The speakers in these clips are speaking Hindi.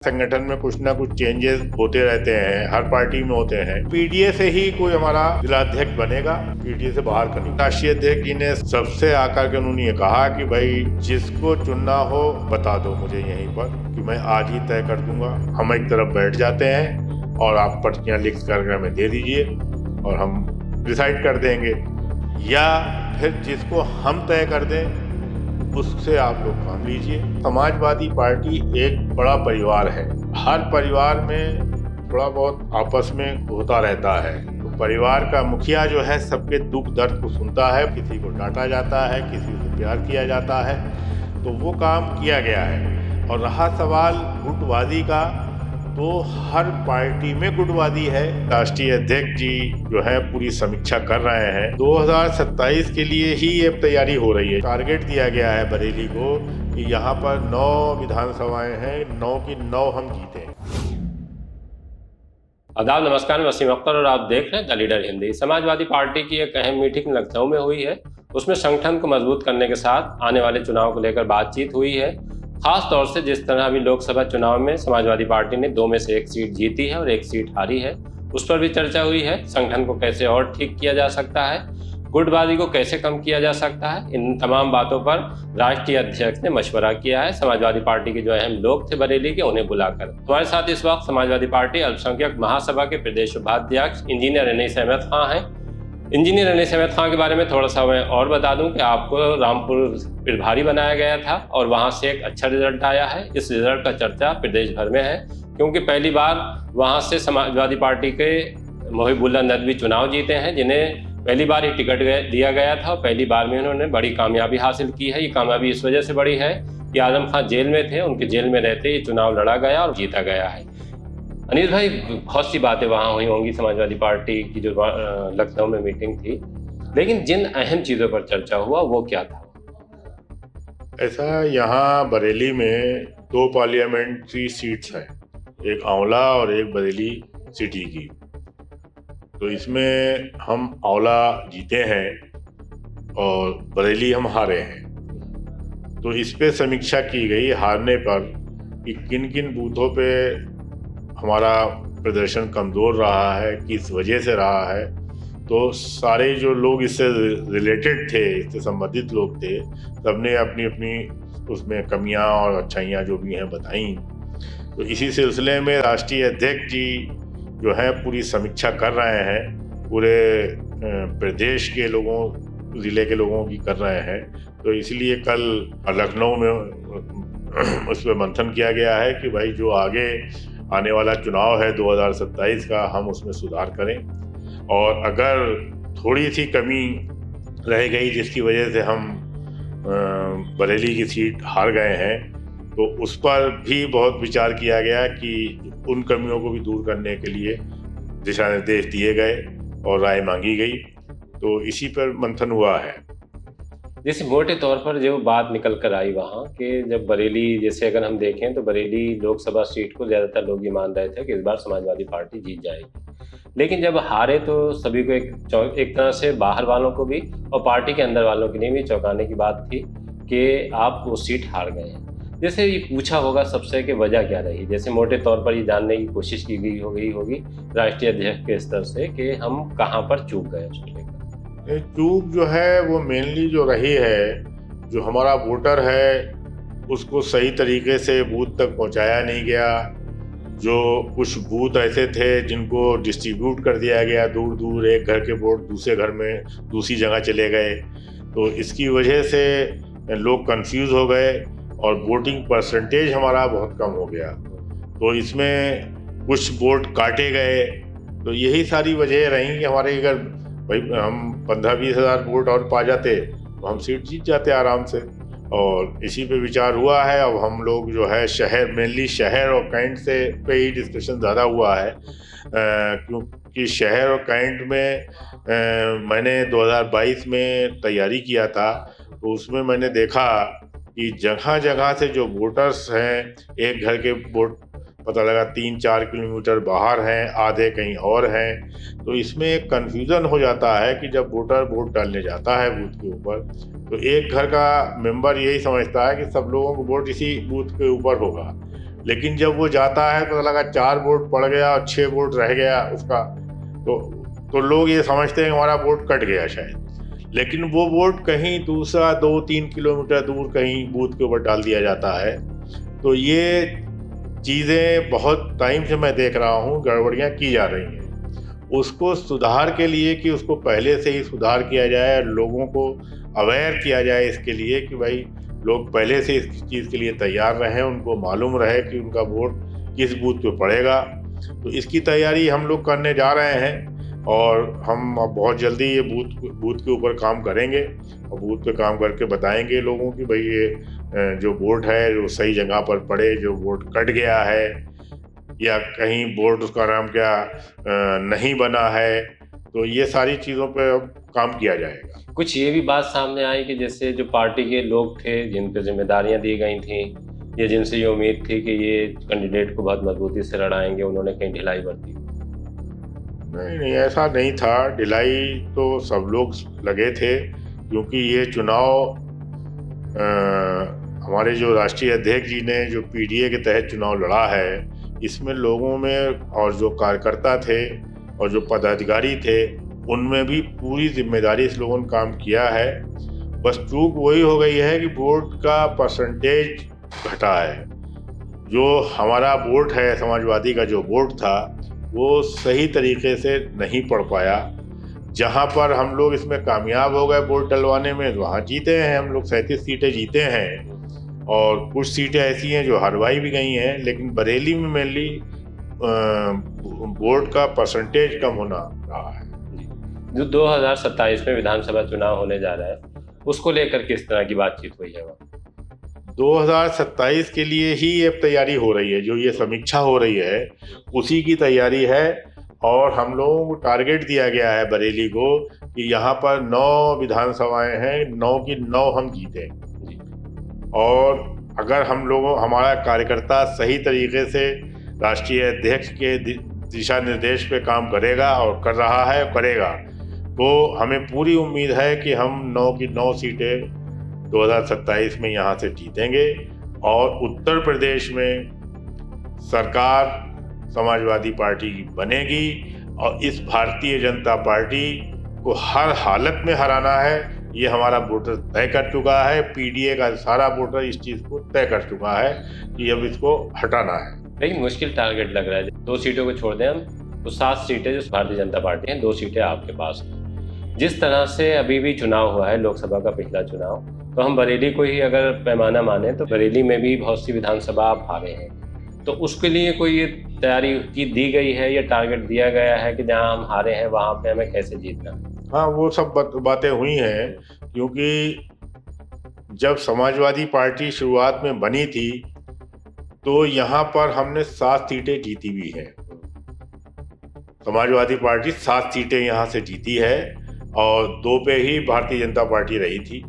संगठन में कुछ ना कुछ चेंजेस होते रहते हैं, हर पार्टी में होते हैं। पीडीए से ही कोई हमारा जिलाध्यक्ष बनेगा, पीडीए से बाहर का नहीं। राष्ट्रीय अध्यक्ष जी ने सबसे आकर के उन्होंने ये कहा कि भाई जिसको चुनना हो बता दो मुझे यहीं पर कि मैं आज ही तय कर दूंगा। हम एक तरफ बैठ जाते हैं और आप पर्चियां लिख कर हमें दे दीजिए और हम डिसाइड कर देंगे, या फिर जिसको हम तय कर दें उससे आप लोग काम लीजिए। समाजवादी पार्टी एक बड़ा परिवार है, हर परिवार में थोड़ा बहुत आपस में होता रहता है। तो परिवार का मुखिया जो है सबके दुख दर्द को सुनता है, किसी को डांटा जाता है, किसी को प्यार किया जाता है, तो वो काम किया गया है। और रहा सवाल गुटबाजी का, तो हर पार्टी में गुटबाजी है। राष्ट्रीय अध्यक्ष जी जो है पूरी समीक्षा कर रहे हैं। 2027 के लिए ही ये तैयारी हो रही है। टारगेट दिया गया है बरेली को कि यहाँ पर 9 विधानसभाएं हैं, 9 की 9 हम जीते। आदाब, नमस्कार। मैं वसीम अख्तर और आप देख रहे हैं the leader Hindi. Samajwadi party की एक अहम मीटिंग लखनऊ में हुई है। उसमें संगठन को मजबूत करने के साथ आने वाले चुनाव को लेकर बातचीत हुई है। खास तौर से जिस तरह अभी लोकसभा चुनाव में समाजवादी पार्टी ने 2 में से 1 सीट जीती है और 1 सीट हारी है, उस पर भी चर्चा हुई है। संगठन को कैसे और ठीक किया जा सकता है, गुटबाजी को कैसे कम किया जा सकता है, इन तमाम बातों पर राष्ट्रीय अध्यक्ष ने मशवरा किया है समाजवादी पार्टी के जो अहम लोग थे बरेली के, उन्हें बुलाकर। हमारे साथ इस वक्त समाजवादी पार्टी अल्पसंख्यक महासभा के प्रदेश उपाध्यक्ष इंजीनियर अनीस अहमद खां हैं। इंजीनियर अनीस अहमद खां के बारे में थोड़ा सा मैं और बता दूं कि आपको रामपुर प्रभारी बनाया गया था और वहां से एक अच्छा रिजल्ट आया है। इस रिजल्ट का चर्चा प्रदेश भर में है, क्योंकि पहली बार वहां से समाजवादी पार्टी के मोहिबुल्लाह नदवी चुनाव जीते हैं, जिन्हें पहली बार ही टिकट दिया गया था और पहली बार में उन्होंने बड़ी कामयाबी हासिल की है। ये कामयाबी इस वजह से बड़ी है कि आजम खान जेल में थे, उनके जेल में रहते ये चुनाव लड़ा गया और जीता गया है। अनिल भाई, बहुत सी बातें वहाँ हुई होंगी समाजवादी पार्टी की जो लखनऊ में मीटिंग थी, लेकिन जिन अहम चीज़ों पर चर्चा हुआ वो क्या था? ऐसा यहाँ बरेली में 2 पार्लियामेंट्री सीट्स हैं, एक आंवला और एक बरेली सिटी की। तो इसमें हम आंवला जीते हैं और बरेली हम हारे हैं। तो इस पे समीक्षा की गई हारने पर कि किन किन बूथों पे हमारा प्रदर्शन कमज़ोर रहा है, किस वजह से रहा है। तो सारे जो लोग इससे रिलेटेड थे, इससे संबंधित लोग थे, सबने अपनी अपनी उसमें कमियां और अच्छाइयां जो भी हैं बताई। तो इसी सिलसिले में राष्ट्रीय अध्यक्ष जी जो है पूरी समीक्षा कर रहे हैं, पूरे प्रदेश के लोगों, ज़िले के लोगों की कर रहे हैं। तो इसलिए कल लखनऊ में उस पर मंथन किया गया है कि भाई जो आगे आने वाला चुनाव है 2027 का, हम उसमें सुधार करें, और अगर थोड़ी सी कमी रह गई जिसकी वजह से हम बरेली की सीट हार गए हैं, तो उस पर भी बहुत विचार किया गया कि उन कमियों को भी दूर करने के लिए दिशा निर्देश दिए गए और राय मांगी गई। तो इसी पर मंथन हुआ है। जैसे मोटे तौर पर जो बात निकल कर आई वहाँ कि जब बरेली, जैसे अगर हम देखें तो बरेली लोकसभा सीट को ज़्यादातर लोग ये मान रहे थे कि इस बार समाजवादी पार्टी जीत जाएगी, लेकिन जब हारे तो सभी को एक तरह से बाहर वालों को भी और पार्टी के अंदर वालों के लिए भी चौंकाने की बात थी कि आप वो सीट हार गए हैं। जैसे ये पूछा होगा सबसे कि वजह क्या रही, जैसे मोटे तौर पर ये जानने की कोशिश की गई होगी राष्ट्रीय अध्यक्ष के स्तर से कि हम कहाँ पर चूक गए उसको लेकर। चूक जो है वो मेनली जो रही है, जो हमारा वोटर है उसको सही तरीके से बूथ तक पहुंचाया नहीं गया। जो कुछ बूथ ऐसे थे जिनको डिस्ट्रीब्यूट कर दिया गया दूर दूर, एक घर के वोट दूसरे घर में दूसरी जगह चले गए, तो इसकी वजह से लोग कंफ्यूज हो गए और वोटिंग परसेंटेज हमारा बहुत कम हो गया। तो इसमें कुछ वोट काटे गए। तो यही सारी वजह रही कि हमारे अगर भाई हम 15-20 हज़ार वोट और पा जाते तो हम सीट जीत जाते आराम से। और इसी पे विचार हुआ है। अब हम लोग जो है शहर, मेनली शहर और कैंट से पे ही डिस्कशन ज़्यादा हुआ है, क्योंकि शहर और कैंट में मैंने 2022 में तैयारी किया था, तो उसमें मैंने देखा कि जगह जगह से जो वोटर्स हैं, एक घर के वोट पता लगा 3-4 किलोमीटर बाहर हैं, आधे कहीं और हैं। तो इसमें एक कन्फ्यूज़न हो जाता है कि जब वोटर वोट डालने जाता है बूथ के ऊपर, तो एक घर का मेंबर यही समझता है कि सब लोगों को वोट इसी बूथ के ऊपर होगा, लेकिन जब वो जाता है तो लगा 4 वोट पड़ गया और 6 वोट रह गया उसका, तो लोग ये समझते हैं हमारा वोट कट गया शायद, लेकिन वो वोट कहीं दूसरा 2-3 किलोमीटर दूर कहीं बूथ के ऊपर डाल दिया जाता है। तो ये चीज़ें बहुत टाइम से मैं देख रहा हूँ गड़बड़ियाँ की जा रही हैं। उसको सुधार के लिए कि उसको पहले से ही सुधार किया जाए, लोगों को अवेयर किया जाए इसके लिए कि भाई लोग पहले से इस चीज़ के लिए तैयार रहें, उनको मालूम रहे कि उनका वोट किस बूथ पे पड़ेगा। तो इसकी तैयारी हम लोग करने जा रहे हैं और हम अब बहुत जल्दी ये बूथ के ऊपर काम करेंगे और बूथ पे काम करके बताएंगे लोगों की भाई ये जो वोट है जो सही जगह पर पड़े, जो वोट कट गया है या कहीं बोर्ड उसका नाम क्या नहीं बना है, तो ये सारी चीज़ों पे अब काम किया जाएगा। कुछ ये भी बात सामने आई कि जैसे जो पार्टी के लोग थे जिन पे जिम्मेदारियां दी गई थी या जिनसे ये उम्मीद थी कि ये कैंडिडेट को बहुत मजबूती से लड़ाएंगे, उन्होंने कहीं ढिलाई बरती। नहीं, ऐसा नहीं था। ढिलाई तो सब लोग लगे थे क्योंकि ये चुनाव हमारे जो राष्ट्रीय अध्यक्ष जी ने जो पीडीए के तहत चुनाव लड़ा है, इसमें लोगों में और जो कार्यकर्ता थे और जो पदाधिकारी थे उनमें भी पूरी जिम्मेदारी इस लोगों ने काम किया है। बस चूक वही हो गई है कि वोट का परसेंटेज घटा है। जो हमारा वोट है, समाजवादी का जो वोट था वो सही तरीके से नहीं पड़ पाया। जहाँ पर हम लोग इसमें कामयाब हो गए वोट डलवाने में, वहाँ जीते हैं हम लोग, 37 सीटें जीते हैं और कुछ सीटें ऐसी हैं जो हरवाई भी गई हैं, लेकिन बरेली में मेनली वोट का परसेंटेज कम होना रहा है। जो 2027 में विधानसभा चुनाव होने जा रहा है, उसको लेकर किस तरह की बातचीत हुई है? 2027 के लिए ही ये तैयारी हो रही है, जो ये समीक्षा हो रही है उसी की तैयारी है। और हम लोगों को टारगेट दिया गया है बरेली को कि यहाँ पर 9 विधानसभाएं हैं, 9 की 9 हम जीतें। और अगर हम लोगों हमारा कार्यकर्ता सही तरीके से राष्ट्रीय अध्यक्ष के दिशा निर्देश पे काम करेगा और कर रहा है, करेगा, तो हमें पूरी उम्मीद है कि हम 9 की 9 सीटें 2027 में यहाँ से जीतेंगे और उत्तर प्रदेश में सरकार समाजवादी पार्टी की बनेगी और इस भारतीय जनता पार्टी को हर हालत में हराना है। ये हमारा वोटर तय कर चुका है, पीडीए का सारा वोटर इस चीज़ को तय कर चुका है कि अब इसको हटाना है। लेकिन मुश्किल टारगेट लग रहा है। 2 सीटों को छोड़ दें हम तो 7 सीटें जो भारतीय जनता पार्टी हैं, 2 सीटें आपके पास हैं। जिस तरह से अभी भी चुनाव हुआ है, लोकसभा का पिछला चुनाव, तो हम बरेली को ही अगर पैमाना माने तो बरेली में भी बहुत सी विधानसभा आप हारे हैं, तो उसके लिए कोई ये तैयारी की दी गई है या टारगेट दिया गया है कि जहां हम हारे हैं वहां पे हमें कैसे जीतना है? हाँ, वो सब बातें हुई हैं क्योंकि जब समाजवादी पार्टी शुरुआत में बनी थी तो यहाँ पर हमने 7 सीटें जीती भी हैं। समाजवादी पार्टी 7 सीटें यहाँ से जीती है और 2 पे ही भारतीय जनता पार्टी रही थी।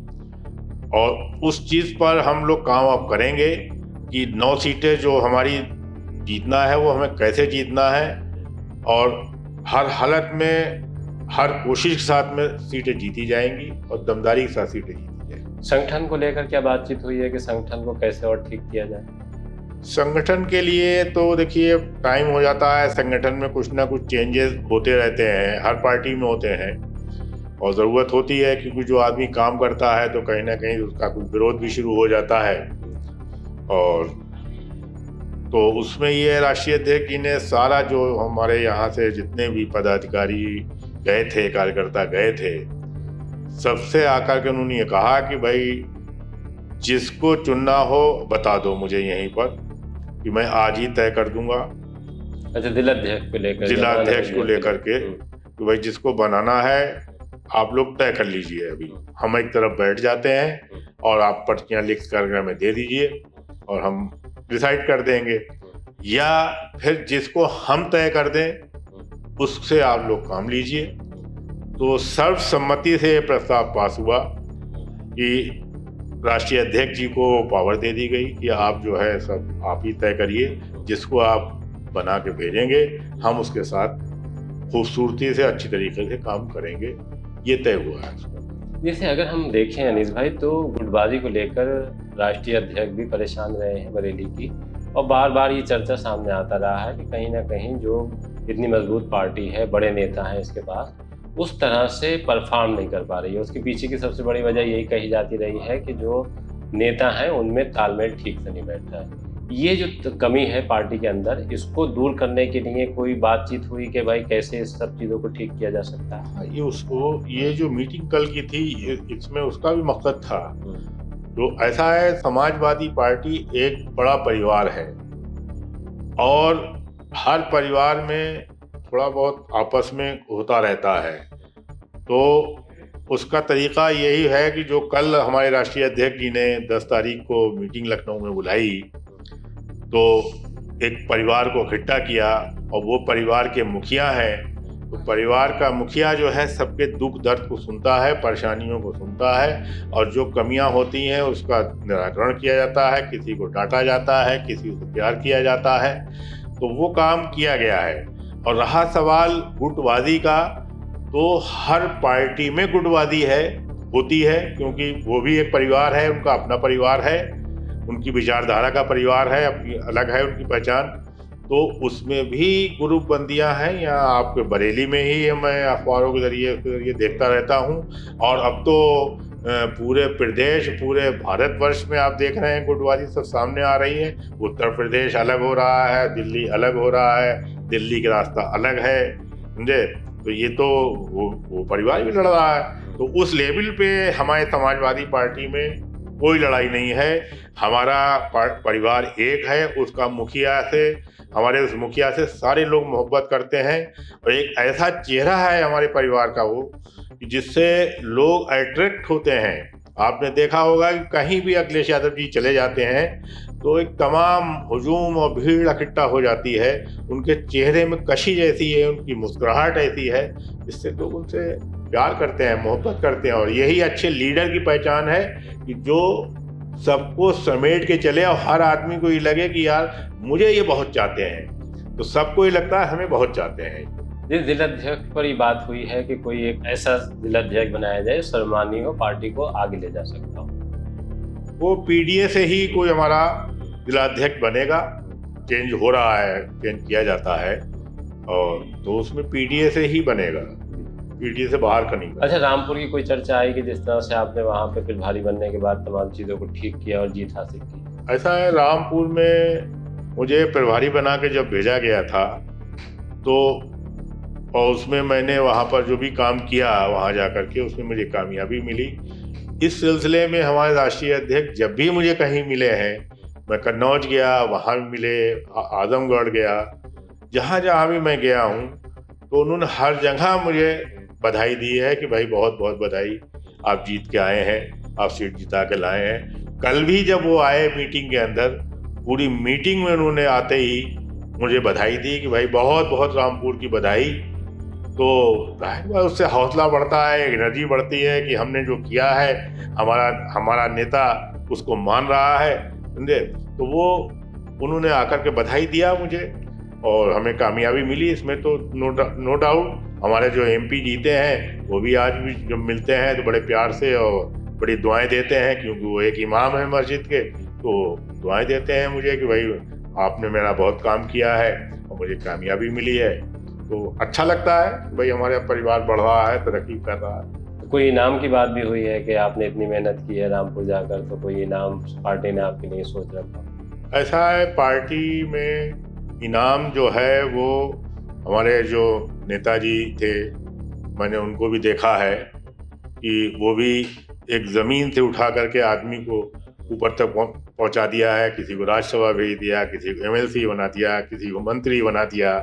और उस चीज़ पर हम लोग काम अब करेंगे कि 9 सीटें जो हमारी जीतना है वो हमें कैसे जीतना है और हर हालत में हर कोशिश के साथ में सीटें जीती जाएंगी और दमदारी के साथ सीटें जीती जाएंगी। संगठन को लेकर क्या बातचीत हुई है कि संगठन को कैसे और ठीक किया जाए? संगठन के लिए तो देखिए टाइम हो जाता है, संगठन में कुछ ना कुछ चेंजेस होते रहते हैं, हर पार्टी में होते हैं और ज़रूरत होती है क्योंकि जो आदमी काम करता है तो कहीं ना कहीं उसका कुछ विरोध भी शुरू हो जाता है। और तो उसमें ये राष्ट्रीय अध्यक्ष जी ने सारा जो हमारे यहाँ से जितने भी पदाधिकारी गए थे, कार्यकर्ता गए थे, सबसे आकर के उन्होंने ये कहा कि भाई जिसको चुनना हो बता दो मुझे यहीं पर कि मैं आज ही तय कर दूंगा। अच्छा, जिलाध्यक्ष को लेकर के कि भाई जिसको बनाना है आप लोग तय कर लीजिए, अभी हम एक तरफ बैठ जाते हैं और आप पर्चियां लिख कर हमें दे दीजिए और हम डिसाइड कर देंगे, या फिर जिसको हम तय कर दें उससे आप लोग काम लीजिए। तो सर्वसम्मति से प्रस्ताव पास हुआ कि राष्ट्रीय अध्यक्ष जी को पावर दे दी गई कि आप जो है सब आप ही तय करिए, जिसको आप बना के भेजेंगे हम उसके साथ खूबसूरती से अच्छी तरीके से काम करेंगे, ये तय हुआ है। जैसे अगर हम देखें अनीस भाई, तो गुटबाजी को लेकर राष्ट्रीय अध्यक्ष भी परेशान रहे हैं बरेली की और बार बार ये चर्चा सामने आता रहा है कि कहीं ना कहीं जो इतनी मजबूत पार्टी है, बड़े नेता हैं इसके पास, उस तरह से परफॉर्म नहीं कर पा रही है। उसके पीछे की सबसे बड़ी वजह यही कही जाती रही है कि जो नेता हैं उनमें तालमेल ठीक से नहीं बैठ रहा है। ये जो कमी है पार्टी के अंदर, इसको दूर करने के लिए कोई बातचीत हुई कि भाई कैसे इस सब चीज़ों को ठीक किया जा सकता है? ये जो मीटिंग कल की थी, इसमें उसका भी मकसद था। तो ऐसा है, समाजवादी पार्टी एक बड़ा परिवार है और हर परिवार में थोड़ा बहुत आपस में होता रहता है। तो उसका तरीका यही है कि जो कल हमारे राष्ट्रीय अध्यक्ष जी ने 10 तारीख को मीटिंग लखनऊ में बुलाई, तो एक परिवार को इकट्ठा किया और वो परिवार के मुखिया हैं। तो परिवार का मुखिया जो है सबके दुख दर्द को सुनता है, परेशानियों को सुनता है और जो कमियां होती हैं उसका निराकरण किया जाता है। किसी को डांटा जाता है, किसी को प्यार किया जाता है, तो वो काम किया गया है। और रहा सवाल गुटबाजी का, तो हर पार्टी में गुटबाजी होती है, क्योंकि वो भी एक परिवार है, उनका अपना परिवार है, उनकी विचारधारा का परिवार है, अपनी अलग है उनकी पहचान। तो उसमें भी ग्रुप बंदियां हैं। यहाँ आपके बरेली में ही मैं अखबारों के जरिए देखता रहता हूँ और अब तो पूरे प्रदेश, पूरे भारतवर्ष में आप देख रहे हैं गुटबाजी सब सामने आ रही है। उत्तर प्रदेश अलग हो रहा है, दिल्ली अलग हो रहा है, दिल्ली का रास्ता अलग है, समझे। तो ये तो वो परिवार भी लड़ रहा है। तो उस लेवल पे हमारे समाजवादी पार्टी में कोई लड़ाई नहीं है। हमारा परिवार एक है, उसका मुखिया से, हमारे उस मुखिया से सारे लोग मोहब्बत करते हैं और एक ऐसा चेहरा है हमारे परिवार का वो, जिससे लोग अट्रैक्ट होते हैं। आपने देखा होगा कि कहीं भी अखिलेश यादव जी चले जाते हैं तो एक तमाम हुजूम और भीड़ इकट्ठा हो जाती है। उनके चेहरे में कशी जैसी है, उनकी मुस्कुराहट ऐसी है, जिससे लोग उनसे प्यार करते हैं, मोहब्बत करते हैं। और यही अच्छे लीडर की पहचान है कि जो सबको समेट के चले और हर आदमी को ये लगे कि यार मुझे ये बहुत चाहते हैं, तो सबको ये लगता है हमें बहुत चाहते हैं। जिस जिलाध्यक्ष पर ये बात हुई है कि कोई एक ऐसा जिलाध्यक्ष बनाया जाए सर्वमान्य हो, पार्टी को आगे ले जा सकता हो, वो पीडीए से ही कोई हमारा जिलाध्यक्ष बनेगा। चेंज हो रहा है, चेंज किया जाता है, और तो उसमें पीडीए से ही बनेगा, पीडीए से बाहर का नहीं। अच्छा, रामपुर की कोई चर्चा आई कि जिस तरह से आपने वहाँ पे फिर भारी बनने के बाद तमाम चीज़ों को ठीक किया और जीत हासिल की? ऐसा है, रामपुर में मुझे प्रभारी बना के जब भेजा गया था, तो और उसमें मैंने वहाँ पर जो भी काम किया वहाँ जा कर के, उसमें मुझे कामयाबी मिली। इस सिलसिले में हमारे राष्ट्रीय अध्यक्ष जब भी मुझे कहीं मिले हैं, मैं कन्नौज गया, वहाँ भी मिले, आजमगढ़ गया, जहाँ जहाँ भी मैं गया हूँ, तो उन्होंने हर जगह मुझे बधाई दी है कि भाई बहुत बहुत बधाई, आप जीत के आए हैं, आप सीट जिता के लाए हैं। कल भी जब वो आए मीटिंग के अंदर, पूरी मीटिंग में उन्होंने आते ही मुझे बधाई दी कि भाई बहुत बहुत रामपुर की बधाई। तो उससे हौसला बढ़ता है, एनर्जी बढ़ती है कि हमने जो किया है, हमारा नेता उसको मान रहा है, समझे। तो वो उन्होंने आकर के बधाई दिया मुझे और हमें कामयाबी मिली इसमें, तो नो डाउट। हमारे जो एमपी जीते हैं वो भी आज भी जब मिलते हैं तो बड़े प्यार से और बड़ी दुआएं देते हैं, क्योंकि वो एक इमाम है मस्जिद के, तो दुआएं देते हैं मुझे कि भाई आपने मेरा बहुत काम किया है और मुझे कामयाबी मिली है। तो अच्छा लगता है भाई हमारा परिवार बढ़ रहा है, तरक्की कर रहा है। कोई इनाम की बात भी हुई है कि आपने इतनी मेहनत की है रामपुर जाकर, तो कोई इनाम पार्टी ने आपके लिए सोच रखा? ऐसा है, पार्टी में इनाम जो है वो हमारे जो नेताजी थे, मैंने उनको भी देखा है कि वो भी एक ज़मीन से उठा करके आदमी को ऊपर तक पहुंचा दिया है। किसी को राज्यसभा भेज दिया, किसी को एमएलसी बना दिया, किसी को मंत्री बना दिया।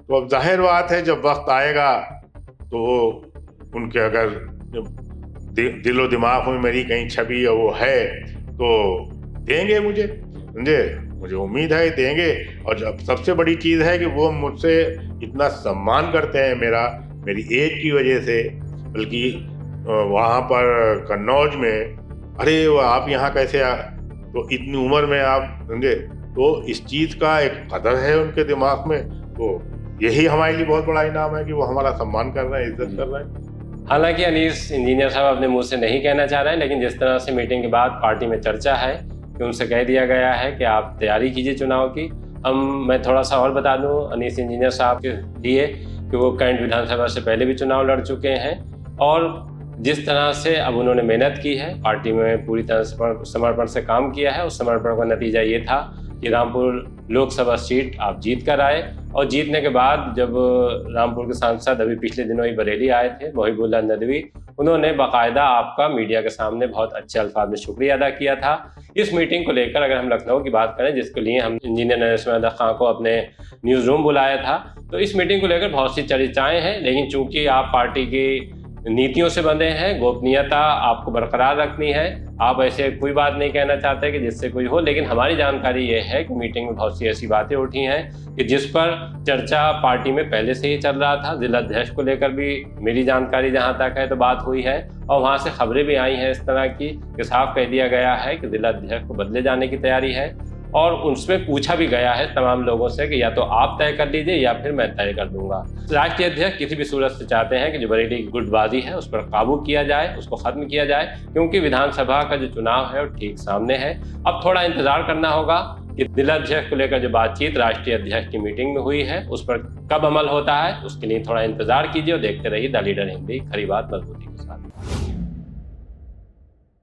तो अब जाहिर बात है जब वक्त आएगा तो उनके अगर दिलो दिमाग में मेरी कहीं छवि वो है तो देंगे मुझे, समझे। मुझे उम्मीद है देंगे। और जब सबसे बड़ी चीज़ है कि वो मुझसे इतना सम्मान करते हैं मेरी एज की वजह से, बल्कि वहाँ पर कन्नौज में, अरे वो आप यहाँ कैसे तो इतनी उम्र में आप, समझे। तो इस चीज़ का एक कदर है उनके दिमाग में, तो यही हमारे लिए बहुत बड़ा इनाम है कि वो हमारा सम्मान कर रहे हैं, इज्जत कर रहे हैं। हालांकि अनीस इंजीनियर साहब अपने मुंह से नहीं कहना चाह रहे हैं, लेकिन जिस तरह से मीटिंग के बाद पार्टी में चर्चा है कि उनसे कह दिया गया है कि आप तैयारी कीजिए चुनाव की। मैं थोड़ा सा और बता दूं अनीस इंजीनियर साहब के लिए कि वो कैंट विधानसभा से पहले भी चुनाव लड़ चुके हैं और जिस तरह से अब उन्होंने मेहनत की है, पार्टी में पूरी तरह से समर्पण से काम किया है, उस समर्पण का नतीजा ये था कि रामपुर लोकसभा सीट आप जीत कर आए। और जीतने के बाद जब रामपुर के सांसद अभी पिछले दिनों ही बरेली आए थे, मोहिबुल्लाह नदवी, उन्होंने बाकायदा आपका मीडिया के सामने बहुत अच्छे अल्फाज में शुक्रिया अदा किया था। इस मीटिंग को लेकर अगर हम लखनऊ की बात करें, जिसके लिए हम इंजीनियर नरेश खां को अपने न्यूज़ रूम बुलाया था, तो इस मीटिंग को लेकर बहुत सी चर्चाएं हैं, लेकिन चूंकि आप पार्टी की नीतियों से बंधे हैं, गोपनीयता आपको बरकरार रखनी है, आप ऐसे कोई बात नहीं कहना चाहते कि जिससे कोई हो। लेकिन हमारी जानकारी ये है कि मीटिंग में बहुत सी ऐसी बातें उठी हैं कि जिस पर चर्चा पार्टी में पहले से ही चल रहा था। जिला अध्यक्ष को लेकर भी मेरी जानकारी जहां तक है तो बात हुई है और वहां से खबरें भी आई हैं इस तरह की कि साफ कह दिया गया है कि जिला अध्यक्ष को बदले जाने की तैयारी है और उसमें पूछा भी गया है तमाम लोगों से कि या तो आप तय कर लीजिए या फिर मैं तय कर दूंगा। राष्ट्रीय अध्यक्ष किसी भी सूरत से चाहते हैं कि जो बरेली की गुटबाजी है उस पर काबू किया जाए, उसको खत्म किया जाए, क्योंकि विधानसभा का जो चुनाव है वो ठीक सामने है। अब थोड़ा इंतजार करना होगा कि जिला अध्यक्ष को लेकर जो बातचीत राष्ट्रीय अध्यक्ष की मीटिंग में हुई है उस पर कब अमल होता है, उसके लिए थोड़ा इंतजार कीजिए और देखते रहिए द लीडर हिंदी, खरी बात मजबूती के साथ।